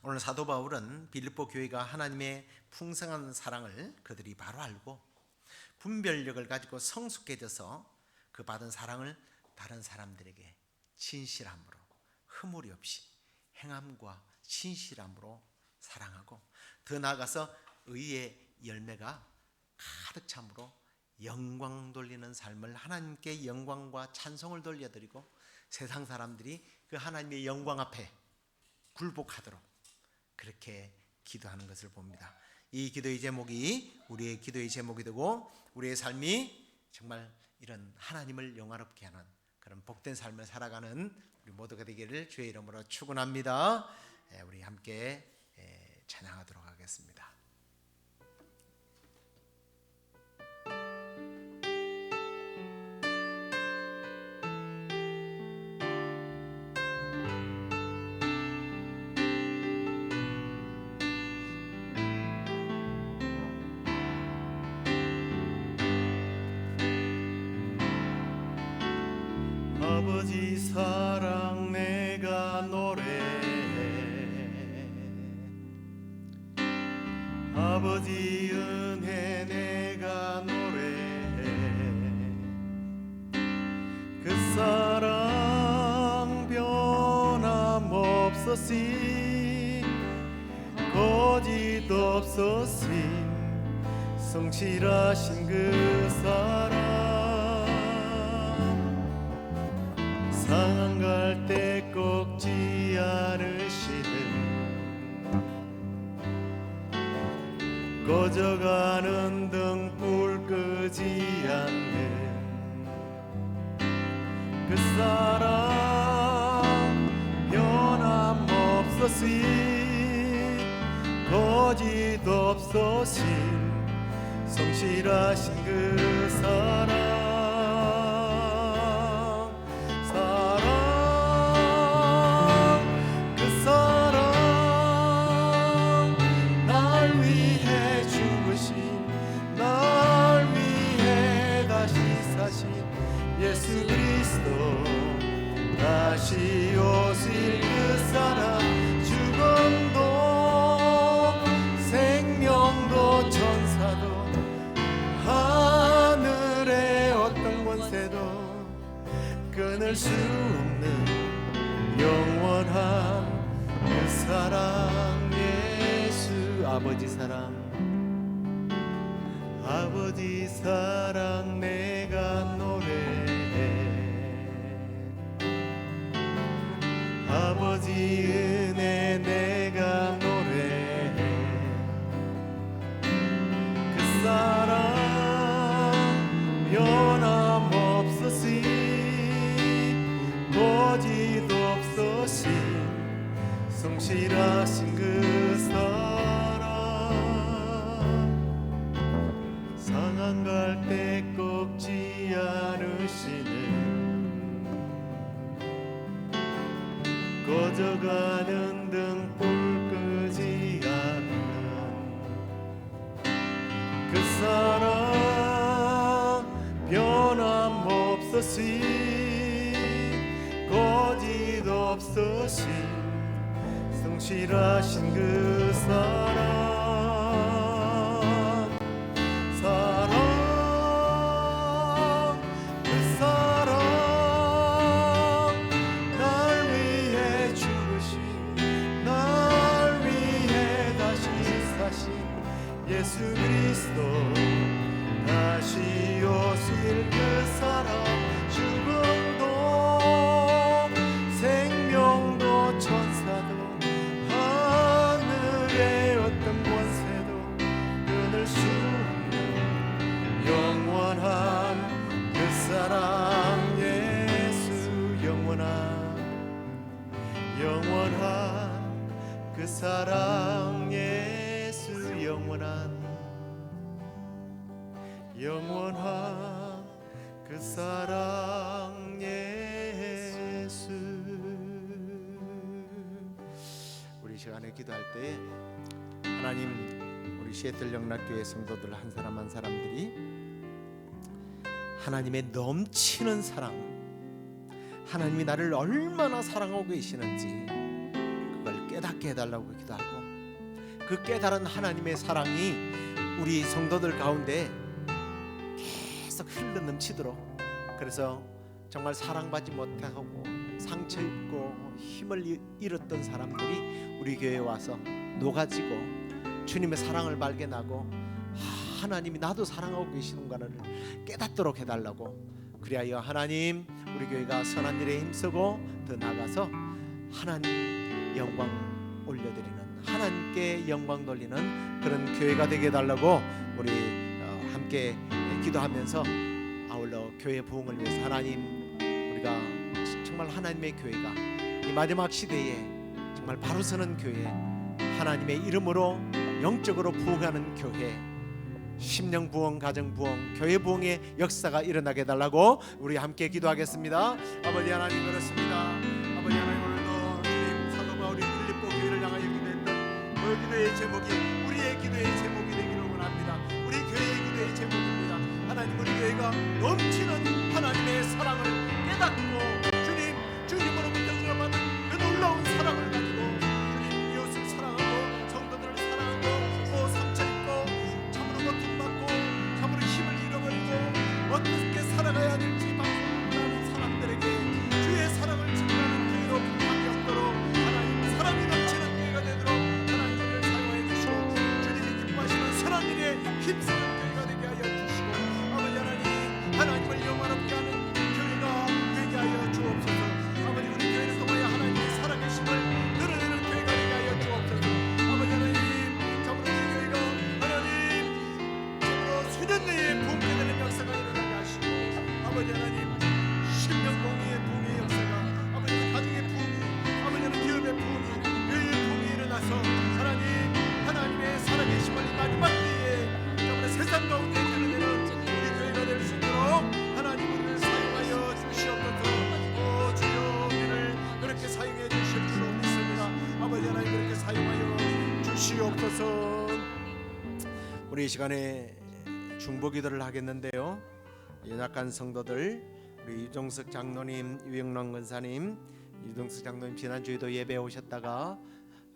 오늘 사도 바울은 빌립보 교회가 하나님의 풍성한 사랑을 그들이 바로 알고 분별력을 가지고 성숙해져서 그 받은 사랑을 다른 사람들에게 진실함으로 허물이 없이 행함과 신실함으로 사랑하고 더 나아가서 의의 열매가 가득 참으로 영광 돌리는 삶을 하나님께 영광과 찬송을 돌려드리고 세상 사람들이 그 하나님의 영광 앞에 굴복하도록 그렇게 기도하는 것을 봅니다. 이 기도의 제목이 우리의 기도의 제목이 되고 우리의 삶이 정말 이런 하나님을 영화롭게 하는 그런 복된 삶을 살아가는 우리 모두가 되기를 주의 이름으로 축원합니다. 우리 함께 찬양하도록 하겠습니다. 아버지 사랑 내가 노래해 아버지 은혜 내가 노래해 그 사랑 변함없으신 거짓 없으신 성실하신 그 사랑 상한 갈 때 꺾지 않으시는 꺼져가는 등불 끄지 않는 그 사랑 변함없으신 거짓 없으신 성실하신 그 사랑 예수 그리스도 다시 오실 그 사랑 죽음도 생명도 천사도 하늘의 어떤 권세도 끊을 수 없는 영원한 그 사랑 예수 아버지 사랑 아버지 사랑 내가 노래해 아버지 은혜 내가 노래해 그 사랑 변함없으신 성실하신 그 사랑 상한 갈 때 꺾지 않으시네 꺼져가는 등불 끄지 않는 그 사랑 변함없으신 거짓 없으신 성실하신 그 사랑 그 사랑 날 위해 죽으신 날 위해 다시 사신 예수 그리스도 다시 오실 그 사랑 죽음도 생명도 천사도 하늘의 어떤 권세도 끊을 수 없는 영원한 그 사랑 예수 영원한 그 사랑 예수 영원한 그 사랑 예수. 우리 시간에 기도할 때 하나님 우리 시애틀 영락교회 성도들 한 사람 한 사람들이 하나님의 넘치는 사랑 하나님이 나를 얼마나 사랑하고 계시는지 그걸 깨닫게 해달라고 기도하고 그 깨달은 하나님의 사랑이 우리 성도들 가운데 계속 흘러 넘치도록 그래서 정말 사랑받지 못하고 상처 입고 힘을 잃었던 사람들이 우리 교회에 와서 녹아지고 주님의 사랑을 발견하고 하나님이 나도 사랑하고 계시는가를 깨닫도록 해달라고 그리하여 하나님 우리 교회가 선한 일에 힘쓰고 더 나아가서 하나님 영광 올려드리는 하나님께 영광 돌리는 그런 교회가 되게 해달라고 우리 함께 기도하면서 아울러 교회 부흥을 위해서 하나님 우리가 정말 하나님의 교회가 이 마지막 시대에 정말 바로 서는 교회 하나님의 이름으로 영적으로 부흥하는 교회 심령 부흥, 가정 부흥, 교회 부흥의 역사가 일어나게 해달라고 우리 함께 기도하겠습니다. 아버지 하나님 그렇습니다. 아버지 하나님 오늘도 주님 사도 바울이 빌립보 교회를 향하여 기도했던 그 기도의 제목이 우리의 기도의 제목이 되기를 원합니다. 우리 교회의 기도의 제목입니다. 하나님 우리 교회가 넘치는 하나님의 사랑을 깨닫고 주님으로부터 우리가 받은 그 놀라운 사랑을 가지고 주님 이웃을 사랑하고 성도들을 사랑하고 또 상처 입고 참으로 고통받고 참으로 힘을 잃어버리고 어떻게 살아가야 될지 방송하는 사람들에게 주의 사랑을 증거하는 교회로 부흥하게 없도록 하나님 사랑이 넘치는 교회가 되도록 하나님 우리를 사용하여 주시고 주님이 기뻐하시는 선한 일에 힘쓰는 교회가 되게 하여 주시고 아버지 하나님을 영화롭게 하는 교회가 되게 하여 주옵소서. 아버지 우리 교회를 통하여 하나님의 살아계심을 드러내는 교회가 되게 하여 주옵소서. 아버지 하나님 참으로 우리 교회가 하나님 참으로 수년 내에 부흥게 되는 역사가 일어나게 하시고 아버지 하나님 심령공의의 부흥의 역사가 아버지 가정의 부흥이 아버지 하나님 기업의 부흥이 교회의 부흥이 일어나서 하나님의 살아계심을 이 마지막 때에 참으로 세상 가운데 드러내는 우리 교회가 될 수 있도록 하나님 우리를 사용하여 주시옵소서. 오 주여 우리를 그렇게 사용해 주실 줄로 믿습니다. 아버지 하나님 그렇게 사용하여 주시옵소서. 우리 이 시간에 중보기도를 하겠는데요. 연약한 성도들 우리 유정석 장로님, 유영란 권사님, 유정석 장로님 지난주에도 예배에 오셨다가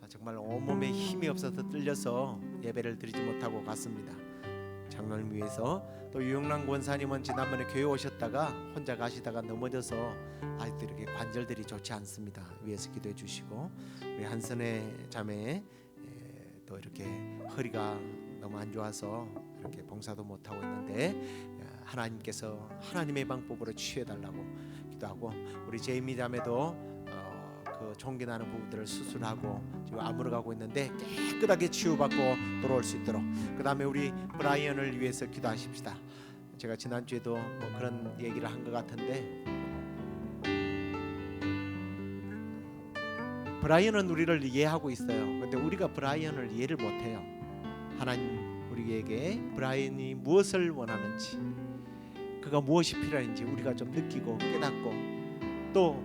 정말 온몸에 힘이 없어서 떨려서 예배를 드리지 못하고 갔습니다. 장로님 위해서 또 유영란 권사님은 지난번에 교회 오셨다가 혼자 가시다가 넘어져서 아직도 이렇게 관절들이 좋지 않습니다. 위에서 기도해 주시고 우리 한선의 자매 또 이렇게 허리가 너무 안 좋아서 이렇게 봉사도 못 하고 있는데 하나님께서 하나님의 방법으로 치유해 달라고 기도하고 우리 제이미 자매도 그 종기 나는 부분들을 수술하고 지금 암으로 가고 있는데 깨끗하게 치유받고 돌아올 수 있도록 그 다음에 우리 브라이언을 위해서 기도하십시다. 제가 지난주에도 뭐 그런 얘기를 한 것 같은데 브라이언은 우리를 이해하고 있어요. 근데 우리가 브라이언을 이해를 못해요. 하나님 우리에게 브라이언이 무엇을 원하는지, 그가 무엇이 필요한지 우리가 좀 느끼고 깨닫고, 또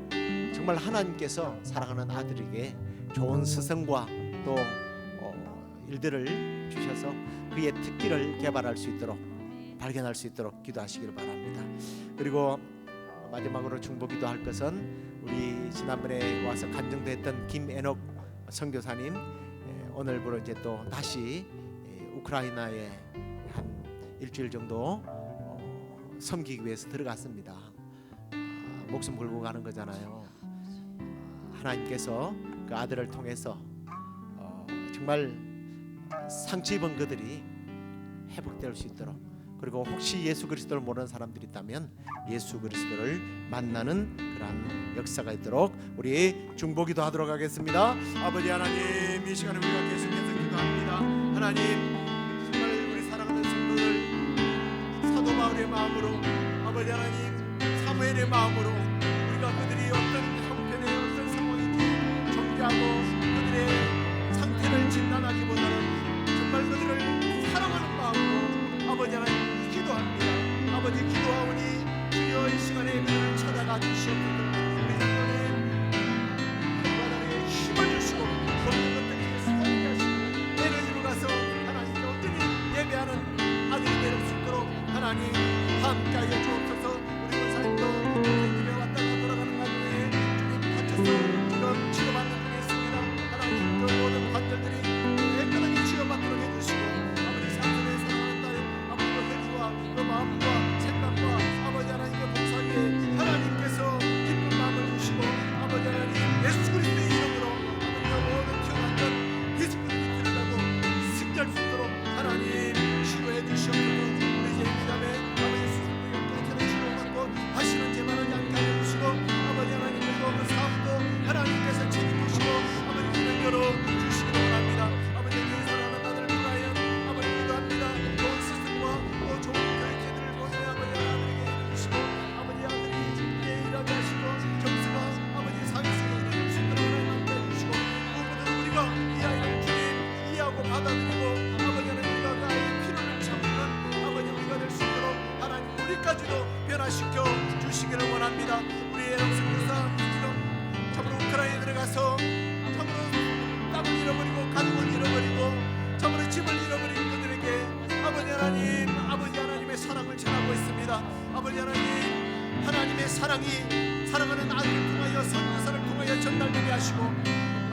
정말 하나님께서 사랑하는 아들에게 좋은 스승과 또 일들을 주셔서 그의 특기를 개발할 수 있도록, 발견할 수 있도록 기도하시기를 바랍니다. 그리고 마지막으로 중보기도 할 것은 우리 지난번에 와서 간증도 했던 김애녹 선교사님, 오늘부로 이제 또 다시 우크라이나에 한 일주일 정도 섬기기 위해서 들어갔습니다. 목숨 걸고 가는 거잖아요. 하나님께서 그 아들을 통해서 정말 상처 입은 그들이 회복될 수 있도록, 그리고 혹시 예수 그리스도를 모르는 사람들이 있다면 예수 그리스도를 만나는 그런 역사가 있도록 우리 중보기도 하도록 하겠습니다. 아버지 하나님, 이 시간에 우리가 계속해서 기도합니다. 하나님, 정말 우리 사랑하는 성도들 사도 바울의 마음으로, 아버지 하나님 사무엘의 마음으로, 우리가 그들이 어떤 형편의 어떤 상황인지 정죄하고 그들의 상태를 진단하기보다는 정말 그들을 사랑하는 마음으로 아버지 하나님 기도합니다. 아버지 기도하오니 주여 이 시간에 그들을 찾아가 주시옵소서. 우리 하나님 바다에 힘을 주시고 모든 것들이 살게 하시고 에너지로 가서 하나님께 온전히 예배하는 아들이 될 수 있도록 하나님 함께하여 주옵소서. 우리 권사님도 집에 왔다가 돌아가는 가중에 주님 다쳐서 지금 치료받는 중에 있습니다. 하나님 그 모든 관절들이 깨끗하게 치유받도록 해주시고, 아버지 상선에 사랑하는 딸 아버지의 회주와 그 마음과 생각과 아버지 하나님의 봉사 위에 하나님께서 기쁜 마음을 주시고, 아버지 하나님 예수 그리스도의 이름으로 아버지가 모든 태어났던 디스플린이 드러나고 승리할 수 있도록 하나님 치료해 주시옵소서. 우리 예비자매 아버지 수술부에 깨끗하게 치료받고 다시는 재발하지 않게 하여 주시고, 아버지 하나님 그리고 그 사업도 하나님께서 책임지시고 아버지 문을 열어 주시기 원합니다. 아버지 그 사랑하는 아들 브라이언 아버지 기도합니다. 좋은 스승과 또 좋은 교육자들을 보내 아버지 아들에게 주시고, 아버지 아들이 예의라게 하시고 경수가 아버지 상식을 이룰 수 있도록 하나님 함께 해주시고, 무엇보다 우리가 이 아이를 주님 이해하고 받아들이고 아버지 하나님 우리가 그 아이의 필요를 참는 아버지 우리가 될 수 있도록 하나님 우리까지도 변화시켜 주시기를 원합니다. 우리 애녹 선교사 지금 참으로 우크라이나에 들어가서 참으로 땅을 잃어버리고 가족을 잃어버리고 참으로 집을 잃어버린 그들에게 아버지 하나님, 아버지 하나님의 사랑을 전하고 있습니다. 아버지 하나님, 하나님의 사랑이 사랑하는 아들을 통하여 선교사를 통하여 전달되게 하시고,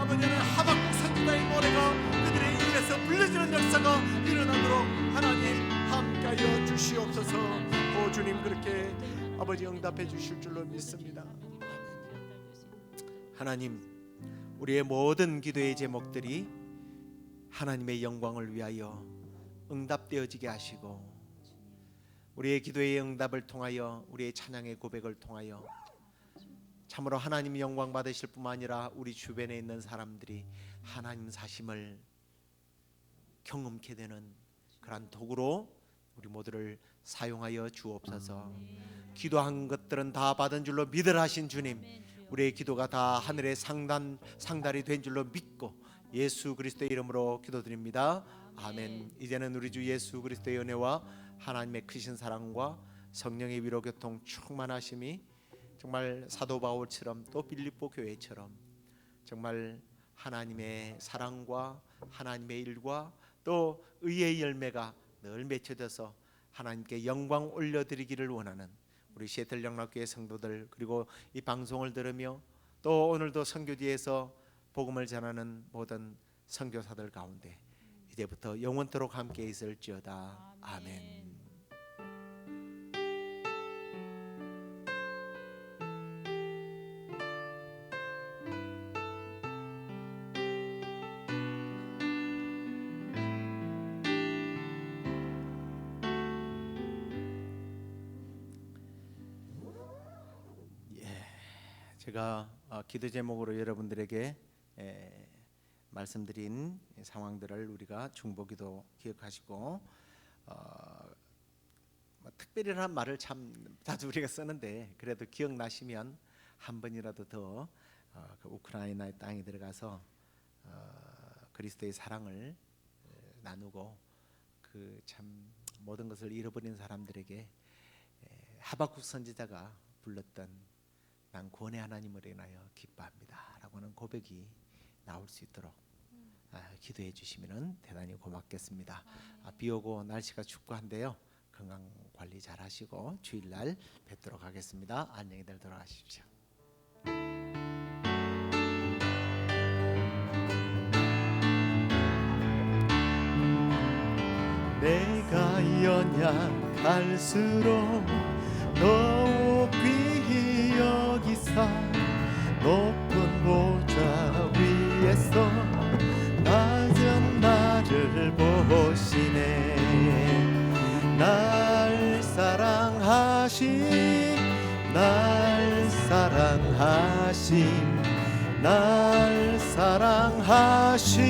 아버지 하나님 하박국 선지자의 노래가 그들의 입에서 불려지는 역사가 일어나도록 하나님 함께하여 주시옵소서. 오 주님, 그렇게 아버지 응답해 주실 줄로 믿습니다. 하나님, 우리의 모든 기도의 제목들이 하나님의 영광을 위하여 응답되어지게 하시고, 우리의 기도의 응답을 통하여 우리의 찬양의 고백을 통하여 참으로 하나님 영광 받으실 뿐만 아니라 우리 주변에 있는 사람들이 하나님 사심을 경험케 되는 그러한 도구로 우리 모두를 사용하여 주옵소서. 기도한 것들은 다 받은 줄로 믿으라 하신 주님, 우리의 기도가 다 하늘의 상달이 된 줄로 믿고 예수 그리스도의 이름으로 기도드립니다. 아멘. 이제는 우리 주 예수 그리스도의 은혜와 하나님의 크신 사랑과 성령의 위로 교통 충만하심이 정말 사도 바울처럼 또 빌립보 교회처럼 정말 하나님의 사랑과 하나님의 일과 또 의의 열매가 늘 맺혀져서 하나님께 영광 올려드리기를 원하는 우리 시애틀 영락교회 성도들, 그리고 이 방송을 들으며 또 오늘도 선교지에서 복음을 전하는 모든 선교사들 가운데 이제부터 영원토록 함께 있을지어다. 아멘. 제가 기도 제목으로 여러분들에게 말씀드린 상황들을 우리가 중보기도 기억하시고, 특별히라는 말을 참 자주 우리가 쓰는데 그래도 기억나시면 한 번이라도 더 그 우크라이나 우크라이나의 땅에 들어가서 그리스도의 사랑을 나누고 그 참 모든 것을 잃어버린 사람들에게 하박국 선지자가 불렀던 난 구원의 하나님을 인하여 기뻐합니다 라고 하는 고백이 나올 수 있도록 기도해 주시면 대단히 고맙겠습니다. 비 오고 날씨가 춥고 한데요, 건강 관리 잘 하시고 주일날 뵙도록 하겠습니다. 안녕히들 돌아가십시오. 내가 연약할수록 더욱 귀히 여기사 높은 보좌 위에서 낮은 나를 보시네. 날 사랑하심, 날 사랑하심, 날 사랑하심